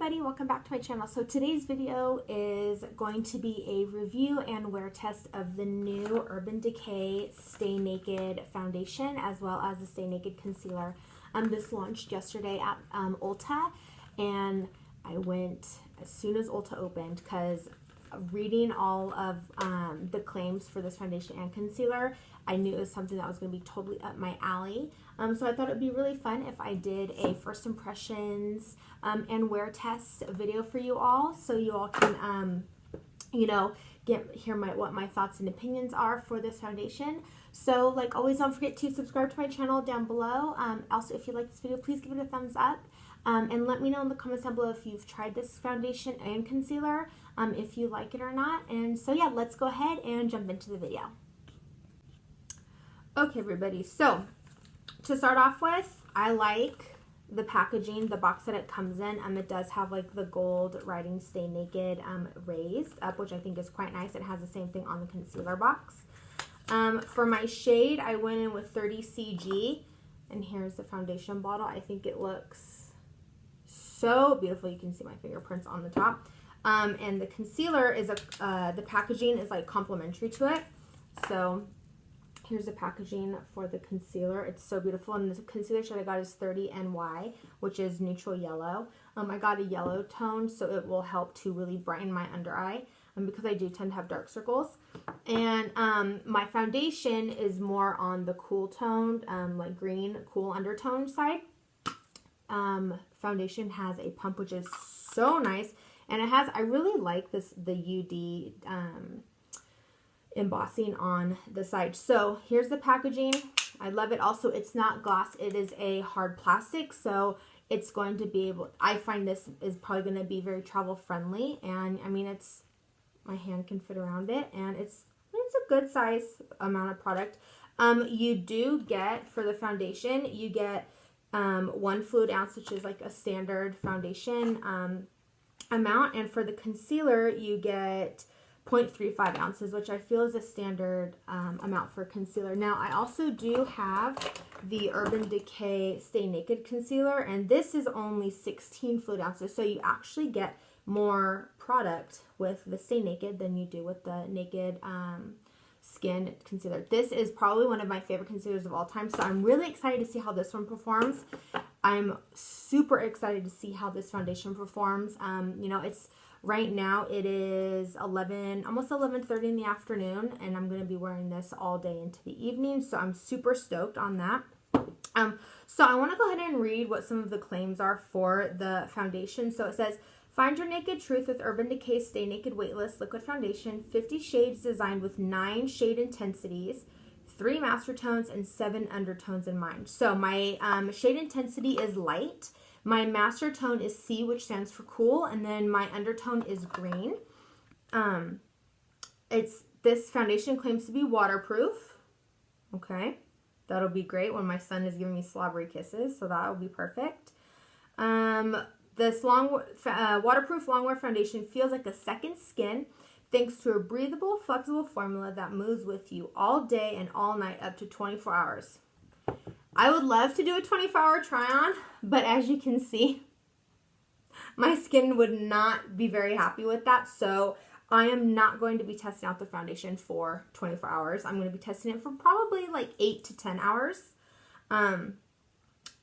everybody, welcome back to my channel. So today's video is going to be a review and wear test of the new Urban Decay Stay Naked foundation as well as the Stay Naked concealer. This launched yesterday at Ulta, and I went as soon as Ulta opened because reading all of the claims for this foundation and concealer, I knew it was something that was going to be totally up my alley. So I thought it would be really fun if I did a first impressions and wear test video for you all, so you all can, hear what my thoughts and opinions are for this foundation. So like always, don't forget to subscribe to my channel down below. Also, if you like this video, please give it a thumbs up. And let me know in the comments down below if you've tried this foundation and concealer, if you like it or not. And so yeah, let's go ahead and jump into the video. Okay, everybody, so to start off with, I like the packaging, the box that it comes in. It does have like the gold writing Stay Naked raised up, which I think is quite nice. It has the same thing on the concealer box. For my shade, I went in with 30 CG, and here's the foundation bottle. I think it looks so beautiful. You can see my fingerprints on the top. And the concealer is the packaging is like complimentary to it. So here's the packaging for the concealer. It's so beautiful. And the concealer shade I got is 30 NY, which is neutral yellow. I got a yellow tone, so it will help to really brighten my under eye, because I do tend to have dark circles. And my foundation is more on the cool toned, like green, cool undertone side. Foundation has a pump, which is so nice. And it has, I really like this, the UD embossing on the side. So here's the packaging. I love it. Also, it's not glass, it is a hard plastic, so it's going to be able, I find this is probably going to be very travel friendly. And I mean, it's, my hand can fit around it, and it's a good size amount of product. You do get, for the foundation, you get 1 fluid ounce, which is like a standard foundation amount, and for the concealer you get 0.35 ounces, which I feel is a standard amount for concealer. Now, I also do have the Urban Decay Stay Naked concealer, and this is only 16 fluid ounces, so you actually get more product with the Stay Naked than you do with the Naked Skin concealer. This is probably one of my favorite concealers of all time, so I'm really excited to see how this one performs. I'm super excited to see how this foundation performs. It's right now, it is almost 11:30 in the afternoon, and I'm going to be wearing this all day into the evening, so I'm super stoked on that. So I want to go ahead and read what some of the claims are for the foundation. So it says, find your naked truth with Urban Decay Stay Naked Weightless Liquid Foundation, 50 shades designed with 9 shade intensities, 3 master tones, and 7 undertones in mind. So my shade intensity is light. My master tone is C, which stands for cool, and then my undertone is green. This foundation claims to be waterproof. Okay, that'll be great when my son is giving me slobbery kisses, so that'll be perfect. This waterproof longwear foundation feels like a second skin thanks to a breathable, flexible formula that moves with you all day and all night up to 24 hours. I would love to do a 24-hour try-on, but as you can see, my skin would not be very happy with that, so I am not going to be testing out the foundation for 24 hours. I'm going to be testing it for probably like 8 to 10 hours.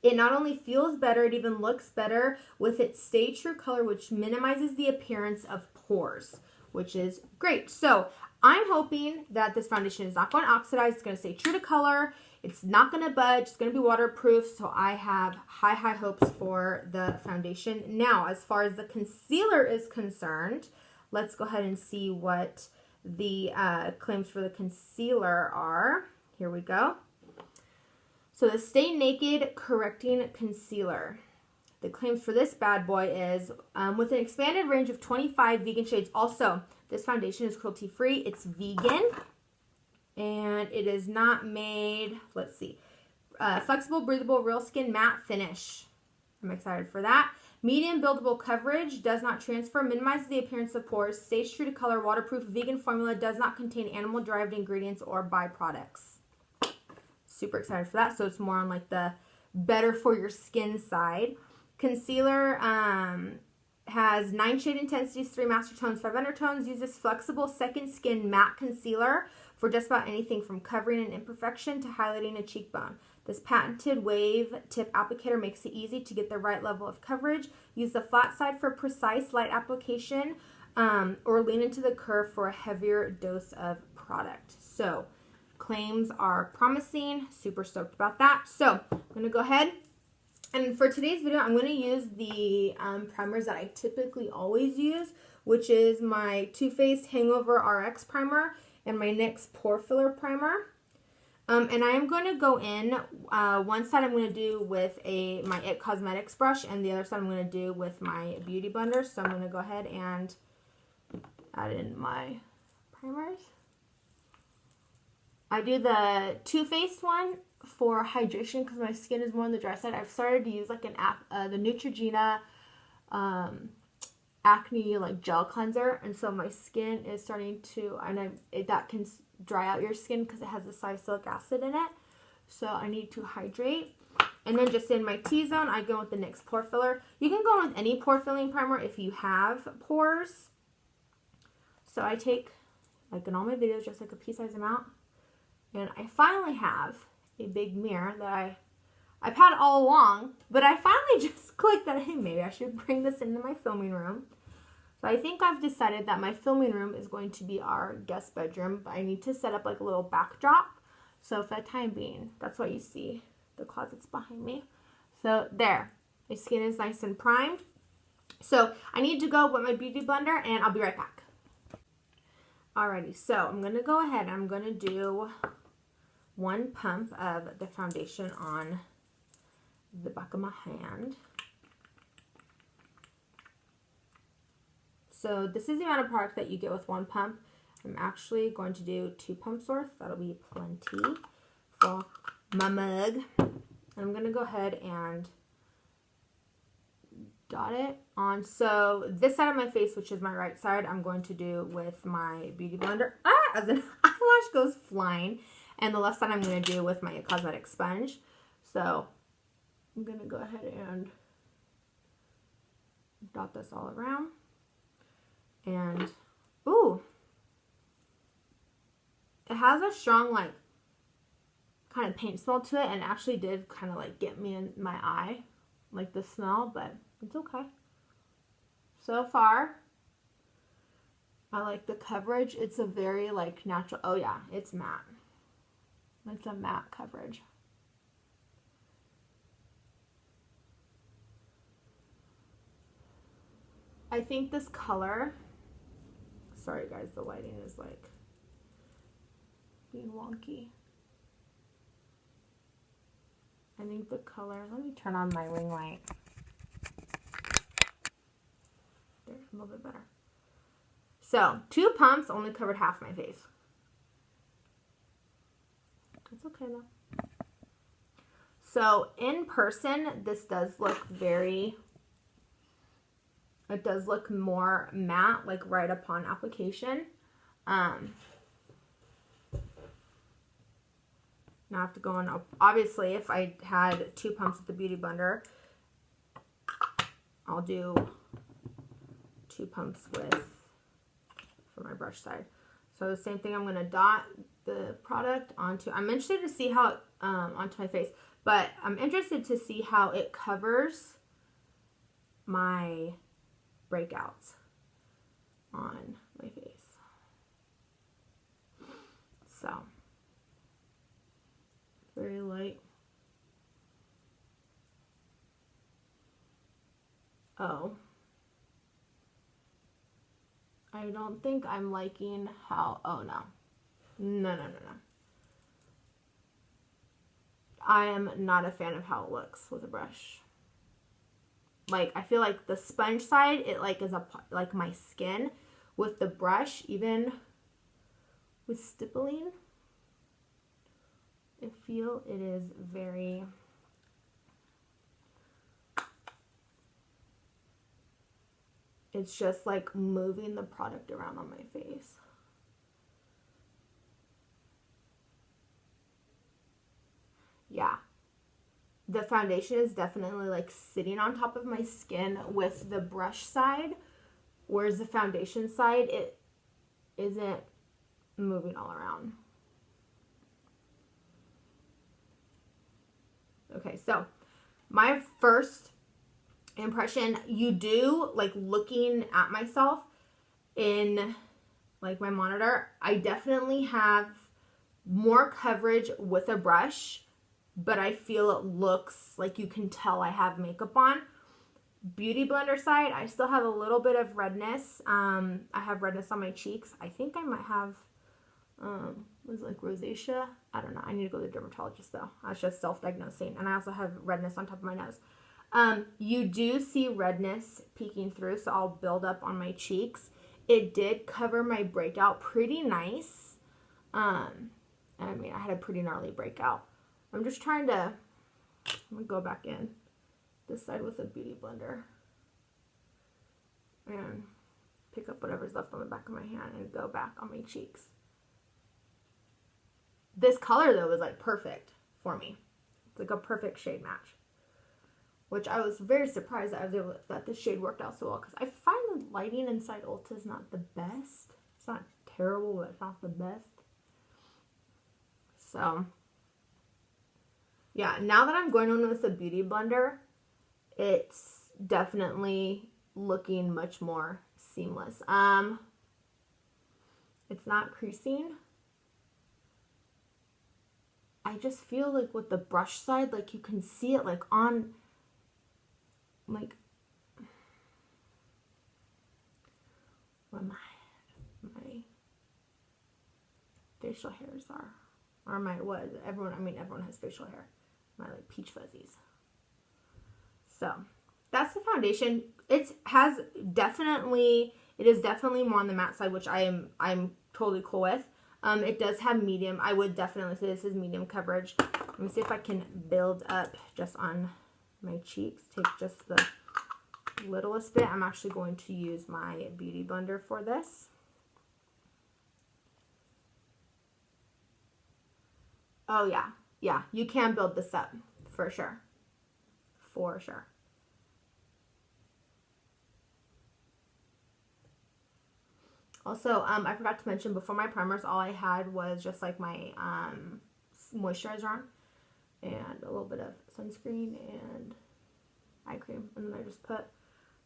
It not only feels better, it even looks better with its Stay True color, which minimizes the appearance of pores, which is great. So I'm hoping that this foundation is not going to oxidize. It's going to stay true to color. It's not going to budge. It's going to be waterproof. So I have high hopes for the foundation. Now, as far as the concealer is concerned, let's go ahead and see what the claims for the concealer are. Here we go. So the Stay Naked Correcting Concealer. The claims for this bad boy is with an expanded range of 25 vegan shades. Also, this foundation is cruelty-free. It's vegan. And it is not made, let's see, flexible, breathable, real skin matte finish. I'm excited for that. Medium buildable coverage, does not transfer, minimizes the appearance of pores, stays true to color, waterproof, vegan formula, does not contain animal-derived ingredients or byproducts. Super excited for that. So it's more on like the better for your skin side. Concealer has 9 shade intensities, 3 master tones, 5 undertones. Uses flexible second skin matte concealer for just about anything from covering an imperfection to highlighting a cheekbone. This patented wave tip applicator makes it easy to get the right level of coverage. Use the flat side for precise light application, or lean into the curve for a heavier dose of product. So claims are promising. Super stoked about that. So I'm going to go ahead. And for today's video, I'm going to use the primers that I typically always use, which is my Tooface Hangover Rx primer and my NYX Pore Filler primer. And I am going to go in, one side I'm going to do with my IT Cosmetics brush, and the other side I'm going to do with my Beauty Blender. So I'm going to go ahead and add in my primers. I do the Too Faced one for hydration because my skin is more on the dry side. I've started to use like the Neutrogena acne like gel cleanser, and so my skin is starting to, that can dry out your skin because it has the salicylic acid in it. So I need to hydrate. And then just in my T-zone, I go with the NYX Pore Filler. You can go with any pore filling primer if you have pores. So I take, like in all my videos, just like a pea-sized amount. And I finally have a big mirror that I've had all along, but I finally just clicked that, hey, maybe I should bring this into my filming room. So I think I've decided that my filming room is going to be our guest bedroom, but I need to set up like a little backdrop. So for the time being, that's why you see the closets behind me. So there, my skin is nice and primed. So I need to go with my Beauty Blender, and I'll be right back. Alrighty, so I'm going to go ahead and I'm going to do 1 pump of the foundation on the back of my hand. So this is the amount of product that you get with 1 pump. I'm actually going to do 2 pumps worth. That'll be plenty for my mug. And I'm going to go ahead and dot it on. So this side of my face, which is my right side, I'm going to do with my Beauty Blender. As an eyelash goes flying. And the left side I'm going to do with my cosmetic sponge. So I'm going to go ahead and dot this all around. And, ooh, it has a strong, like, kind of paint smell to it. And it actually did kind of, like, get me in my eye, like the smell. But it's okay. So far, I like the coverage. It's a very, like, natural. Oh, yeah, it's matte. It's a matte coverage. I think this color, sorry guys, the lighting is like being wonky. I think the color, let me turn on my ring light. There, a little bit better. So 2 pumps only covered half my face. It's okay though. So in person, this does look it does look more matte, like right upon application. Now I have to go on, obviously if I had 2 pumps with the Beauty Blender, I'll do 2 pumps for my brush side. So the same thing, I'm going to dot the product onto, I'm interested to see how it, onto my face, but I'm interested to see how it covers my breakouts on my face. So, very light. Oh. I don't think I'm liking how, oh no. No. I am not a fan of how it looks with a brush. Like, I feel like the sponge side, it like is like my skin. With the brush, even with stippling, I feel it is very, it's just like moving the product around on my face. Yeah. the foundation is definitely like sitting on top of my skin with the brush side, whereas the foundation side, it isn't moving all around. Okay, so my first impression, you do, like, looking at myself in like my monitor, I definitely have more coverage with a brush, but I feel it looks like you can tell I have makeup on. Beauty blender side, I still have a little bit of redness. I have redness on my cheeks. I think I might have was it like rosacea? I don't know. I need to go to the dermatologist though. I was just self-diagnosing. And I also have redness on top of my nose. You do see redness peeking through, so I'll build up on my cheeks. It did cover my breakout pretty nice. I mean, I had a pretty gnarly breakout. I'm just trying to, I'm going to go back in this side with a beauty blender and pick up whatever's left on the back of my hand and go back on my cheeks. This color though is like perfect for me. It's like a perfect shade match, which I was very surprised that I was able to, that this shade worked out so well, because I find the lighting inside Ulta is not the best. It's not terrible, but it's not the best. So yeah, now that I'm going on with a beauty blender, it's definitely looking much more seamless. It's not creasing. I just feel like with the brush side, like you can see it like on, like, where my facial hairs are, or my, what, everyone, I mean, everyone has facial hair, my like peach fuzzies. So that's the foundation. It is definitely more on the matte side, which I'm totally cool with. It does have medium. I would definitely say this is medium coverage. Let me see if I can build up just on my cheeks. Take just the littlest bit. I'm actually going to use my beauty blender for this. Oh yeah. Yeah, you can build this up for sure. For sure. Also, I forgot to mention, before my primers, all I had was just like my moisturizer on and a little bit of sunscreen and eye cream. And then I just put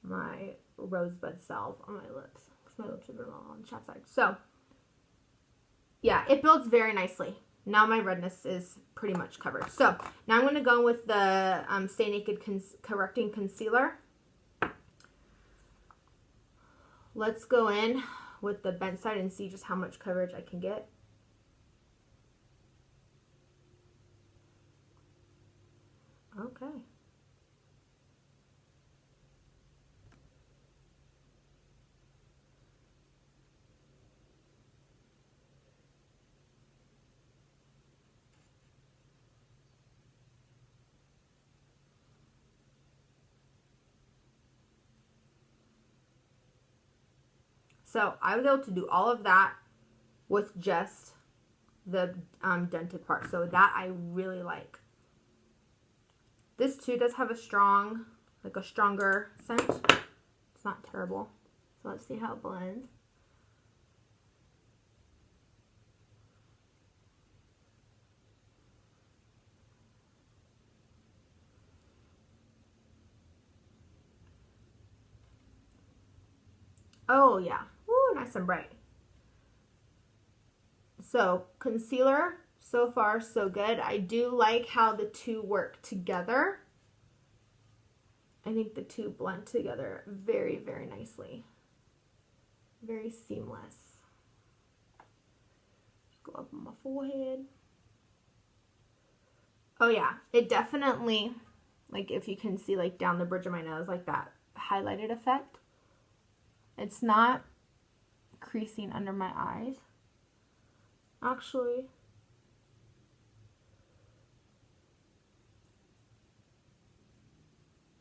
my rosebud salve on my lips because my lips are a little on the chapped side. So, yeah, it builds very nicely. Now my redness is pretty much covered. So, now I'm going to go with the Stay Naked Correcting Concealer. Let's go in with the bent side and see just how much coverage I can get. Okay. So I was able to do all of that with just the dented part. So that I really like. This too does have a strong, like a stronger scent. It's not terrible. So let's see how it blends. Oh yeah. Ooh, nice and bright. So concealer, so far so good. I do like how the two work together. I think the two blend together very, very nicely. Very seamless. Go up on my forehead. Oh yeah, it definitely, like if you can see like down the bridge of my nose, like that highlighted effect. It's not creasing under my eyes. Actually,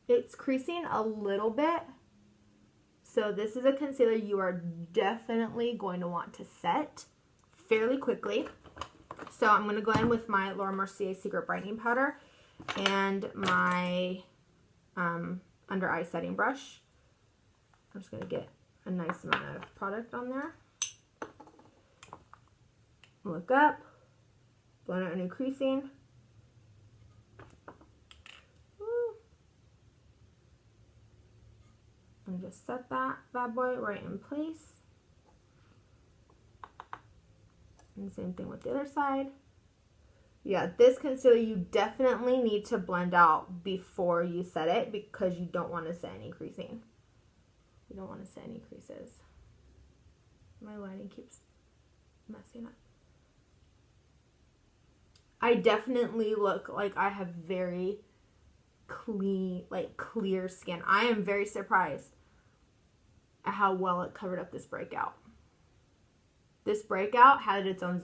it's creasing a little bit. So this is a concealer you are definitely going to want to set fairly quickly. So I'm going to go in with my Laura Mercier Secret Brightening Powder. and my under eye setting brush. I'm just going to get a nice amount of product on there. Look up, blend out any creasing. Woo. And just set that bad boy right in place. And same thing with the other side. Yeah, this concealer you definitely need to blend out before you set it because you don't want to set any creasing. You don't want to set any creases. My lighting keeps messing up. I definitely look like I have very clean, like clear skin. I am very surprised at how well it covered up this breakout. This breakout has its own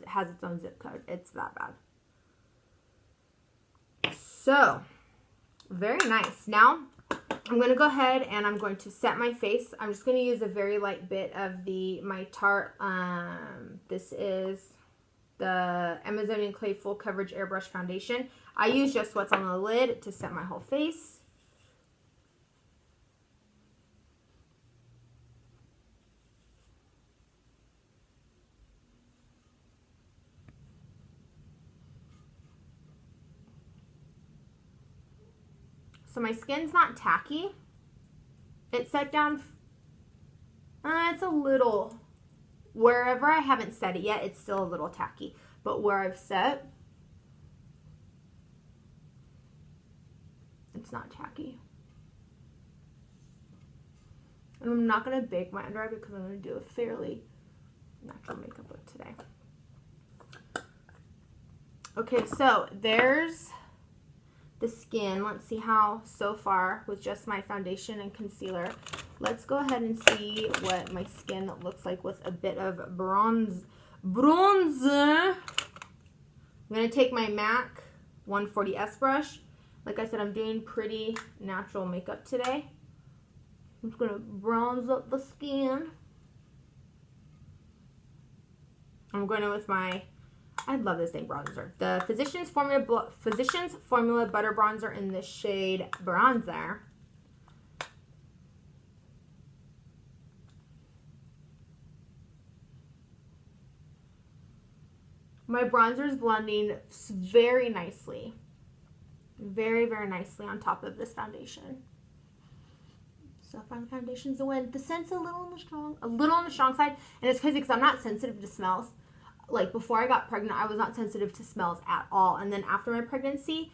zip code. It's that bad. So, very nice. Now, I'm going to go ahead and I'm going to set my face. I'm just going to use a very light bit of my Tarte. This is the Amazonian Clay Full Coverage Airbrush Foundation. I use just what's on the lid to set my whole face. So my skin's not tacky. It's set down, it's a little, wherever I haven't set it yet, it's still a little tacky. But where I've set, it's not tacky. And I'm not going to bake my under eye because I'm going to do a fairly natural makeup look today. Okay, so there's the skin. Let's see how so far with just my foundation and concealer. Let's go ahead and see what my skin looks like with a bit of bronzer. I'm going to take my MAC 140S brush. Like I said, I'm doing pretty natural makeup today. I'm just going to bronze up the skin. I'm going to with my, I love this thing, bronzer. The Physicians Formula Butter Bronzer in the shade Bronzer. My bronzer is blending very nicely. Very, very nicely on top of this foundation. So far the foundation's a win. The scent's a little on the strong side. And it's crazy because I'm not sensitive to smells. Like before I got pregnant, I was not sensitive to smells at all. And then after my pregnancy,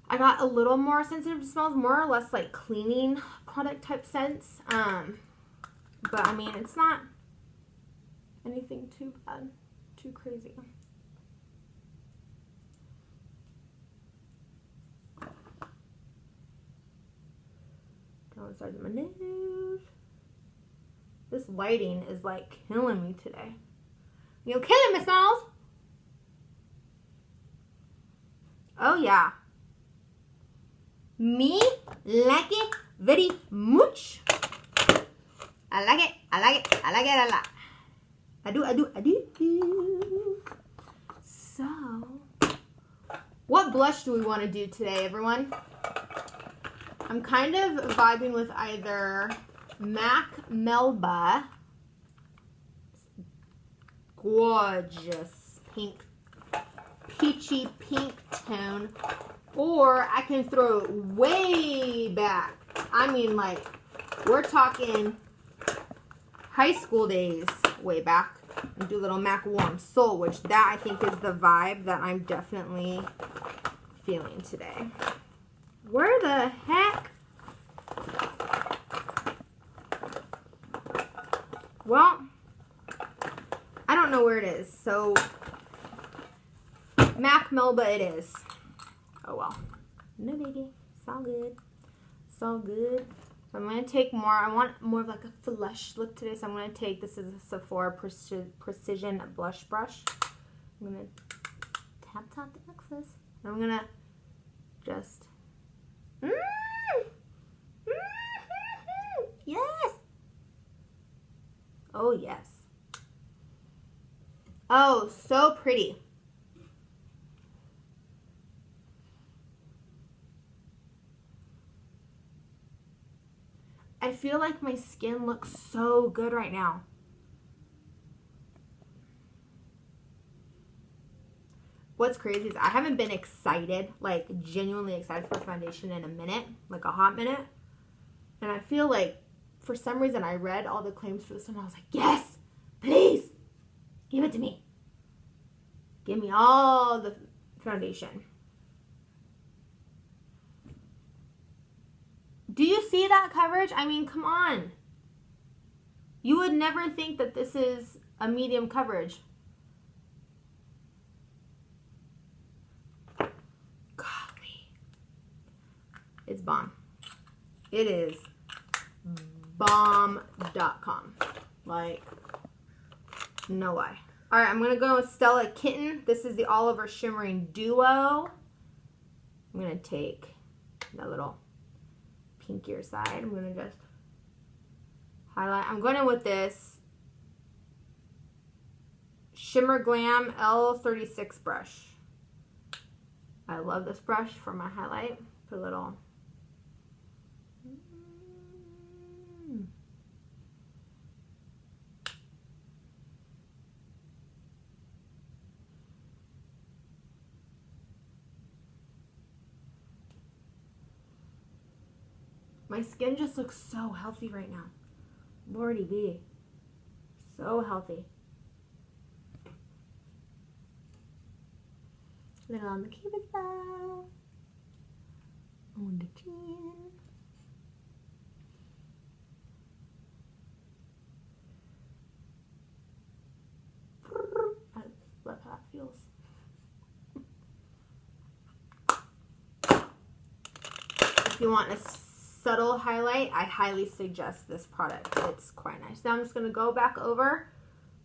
I got a little more sensitive to smells, more or less like cleaning product type scents. But I mean, it's not anything too bad, too crazy. Down the sides of my nose. This lighting is like killing me today. You're killing me, Smalls. Oh yeah. Me like it very much. I like it. I like it. I like it a lot. I do. So, what blush do we want to do today, everyone? I'm kind of vibing with either MAC Melba. Gorgeous pink, peachy pink tone. Or I can throw it way back. I mean, like, we're talking high school days way back. And do a little MAC Warm Soul, which that I think is the vibe that I'm definitely feeling today. Where the heck? Well, I don't know where it is. So, MAC Melba it is. Oh well. No biggie. It's all good. It's all good. So I'm going to take more. I want more of like a flush look today. So I'm going to take, this is a Sephora Precision Blush Brush. I'm going to tap the excess. I'm going to just... Yes! Oh, yes. Oh, so pretty. I feel like my skin looks so good right now. What's crazy is I haven't been excited, like genuinely excited for foundation in a minute, like a hot minute. And I feel like for some reason I read all the claims for this one. I was like, yes, please, give it to me. Give me all the foundation. Do you see that coverage? I mean, come on. You would never think that this is a medium coverage. It's bomb. It is bomb.com. Like, no way. All right, I'm going to go with Stella Kitten. This is the All Over Shimmering Duo. I'm going to take that little pinkier side. I'm going to just highlight. I'm going in with this Shimmer Glam L36 brush. I love this brush for my highlight. Put a little... My skin just looks so healthy right now. Lordy be. So healthy. Little on the cupid's bow. On the chin. I love how that feels. If you want a subtle highlight, I highly suggest this product. It's quite nice. Now I'm just going to go back over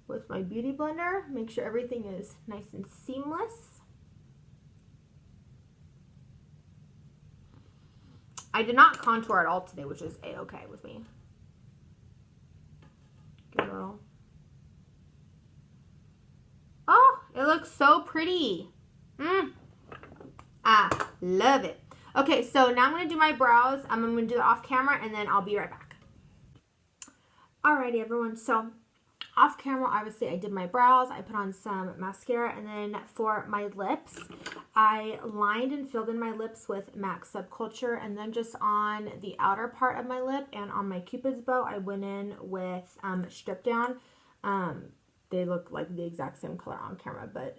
with my beauty blender, make sure everything is nice and seamless. I did not contour at all today, which is a-okay with me. Give it a little. Oh, it looks so pretty. I love it. Okay, so now I'm going to do my brows. I'm going to do it off camera, and then I'll be right back. Alrighty, everyone. So, off camera, obviously, I did my brows. I put on some mascara, and then for my lips, I lined and filled in my lips with MAC Subculture, and then just on the outer part of my lip and on my Cupid's bow, I went in with Stripdown. They look like the exact same color on camera, but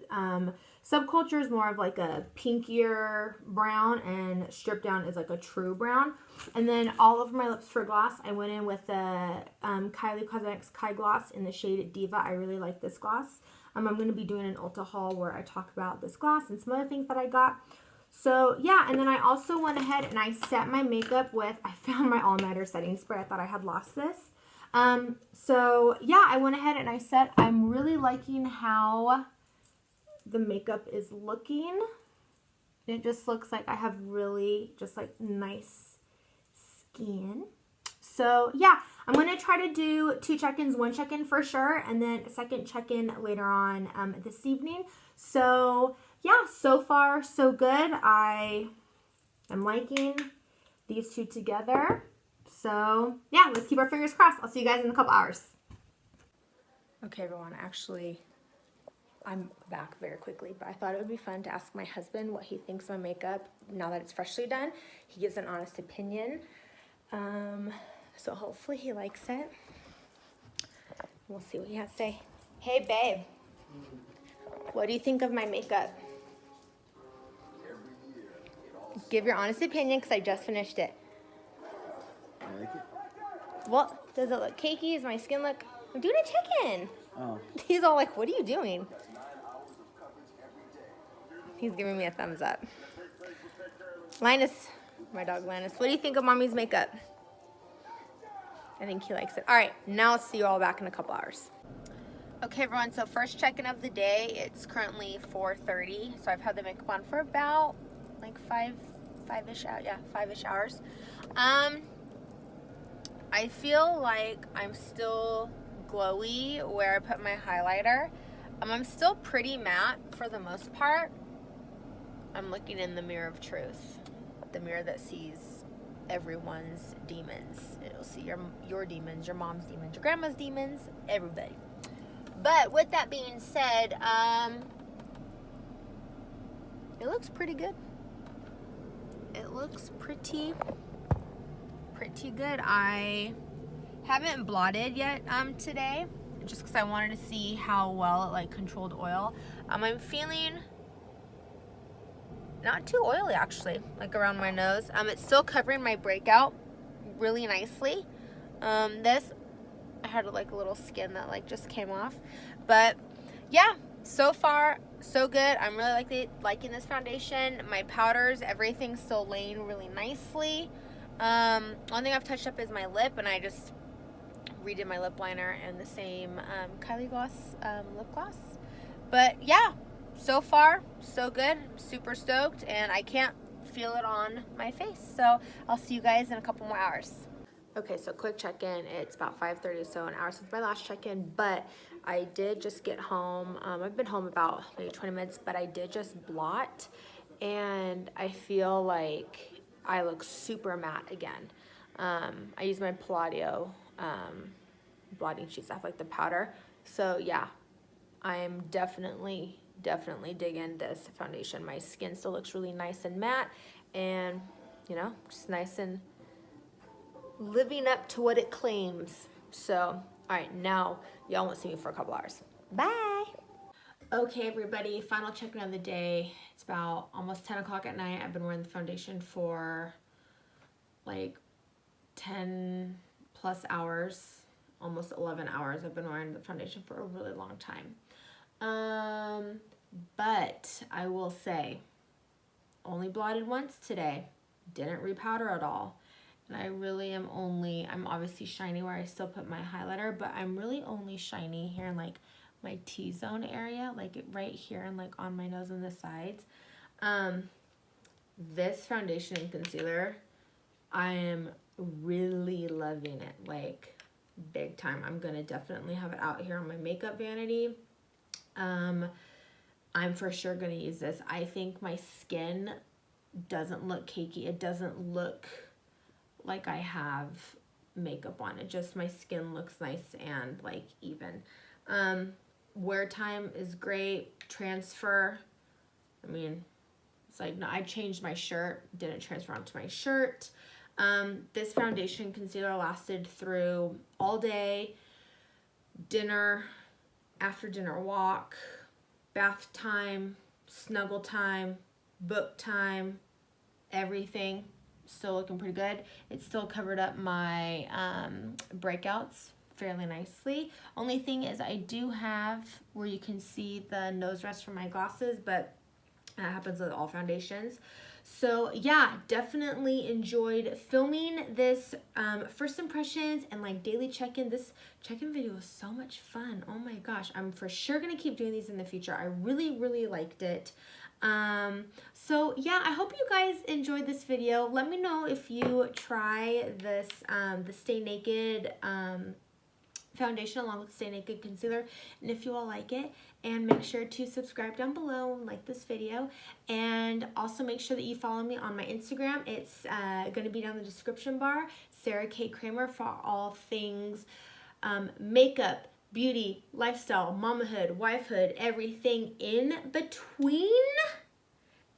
Subculture is more of like a pinkier brown, and Stripdown is like a true brown. And then all over my lips for gloss, I went in with the Kylie Cosmetics Kai Gloss in the shade Diva. I really like this gloss. I'm going to be doing an Ulta haul where I talk about this gloss and some other things that I got. So yeah, and then I also went ahead and I set my makeup with, I found my all-nighter setting spray. I thought I had lost this. So yeah, I went ahead and I said, I'm really liking how the makeup is looking. It just looks like I have really just like nice skin. So yeah, I'm going to try to do 2 check-ins, 1 check-in for sure, and then a second check-in later on this evening. So yeah, so far so good. I am liking these two together. So yeah, let's keep our fingers crossed. I'll see you guys in a couple hours. Okay, everyone, actually, I'm back very quickly, but I thought it would be fun to ask my husband what he thinks of my makeup now that it's freshly done. He gives an honest opinion. So hopefully he likes it. We'll see what he has to say. Hey, babe. What do you think of my makeup? Give your honest opinion, because I just finished it. I like it. Well, does it look cakey? Does my skin look... I'm doing a check-in. Oh. He's all like, what are you doing? He's giving me a thumbs up. Linus, my dog Linus, what do you think of mommy's makeup? I think he likes it. All right, now I'll see you all back in a couple hours. Okay, everyone, so first check-in of the day. It's currently 4:30, so I've had the makeup on for about like five-ish hours. I feel like I'm still glowy where I put my highlighter. I'm still pretty matte for the most part. I'm looking in the mirror of truth, the mirror that sees everyone's demons. It'll see your demons, your mom's demons, your grandma's demons, everybody. But with that being said, it looks pretty good. It looks pretty good. I haven't blotted yet today, just because I wanted to see how well it like controlled oil. I'm feeling not too oily actually, like around my nose. It's still covering my breakout really nicely. This, I had like a little skin that like just came off, but yeah, so far so good. I'm really liking this foundation. My powders, everything's still laying really nicely. One thing I've touched up is my lip, and I just redid my lip liner and the same Kylie gloss lip gloss. But yeah, so far so good. I'm super stoked, and I can't feel it on my face. So I'll see you guys in a couple more hours. Okay, so quick check-in. It's about 5:30, so an hour since my last check-in, but I did just get home. I've been home about maybe 20 minutes, but I did just blot, and I feel like I look super matte again. I use my Palladio blotting sheets. I have like the powder. So yeah, I'm definitely digging this foundation. My skin still looks really nice and matte, and you know, just nice and living up to what it claims. So, all right, now y'all won't see me for a couple hours. Bye. Okay, everybody, final check-in of the day. It's about almost 10 o'clock at night. I've been wearing the foundation for like 10 plus hours, almost 11 hours. I've been wearing the foundation for a really long time. But I will say, only blotted once today. Didn't repowder at all. And I really am I'm obviously shiny where I still put my highlighter, but I'm really only shiny here in like my T-zone area, like right here and like on my nose and the sides. This foundation and concealer, I am really loving it, like big time. I'm gonna definitely have it out here on my makeup vanity. I'm for sure gonna use this. I think my skin doesn't look cakey. It doesn't look like I have makeup on. It just, my skin looks nice and like even. Wear time is great. Transfer, I mean, it's like, no, I changed my shirt, didn't transfer onto my shirt. This foundation concealer lasted through all day, dinner, after dinner walk, bath time, snuggle time, book time, everything. Still looking pretty good. It still covered up my breakouts fairly nicely. Only thing is I do have where you can see the nose rest from my glasses, but that happens with all foundations. So yeah, definitely enjoyed filming this first impressions and like daily check-in. This check-in video was so much fun. Oh my gosh, I'm for sure gonna keep doing these in the future. I really liked it. So yeah, I hope you guys enjoyed this video. Let me know if you try this the Stay Naked foundation along with Stay Naked concealer, and if you all like it. And make sure to subscribe down below and like this video, and also make sure that you follow me on my Instagram. It's going to be down in the description bar, Sarah K. Kramer, for all things makeup, beauty, lifestyle, mamahood, wifehood, everything in between.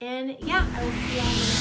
And yeah, I will see you all in the next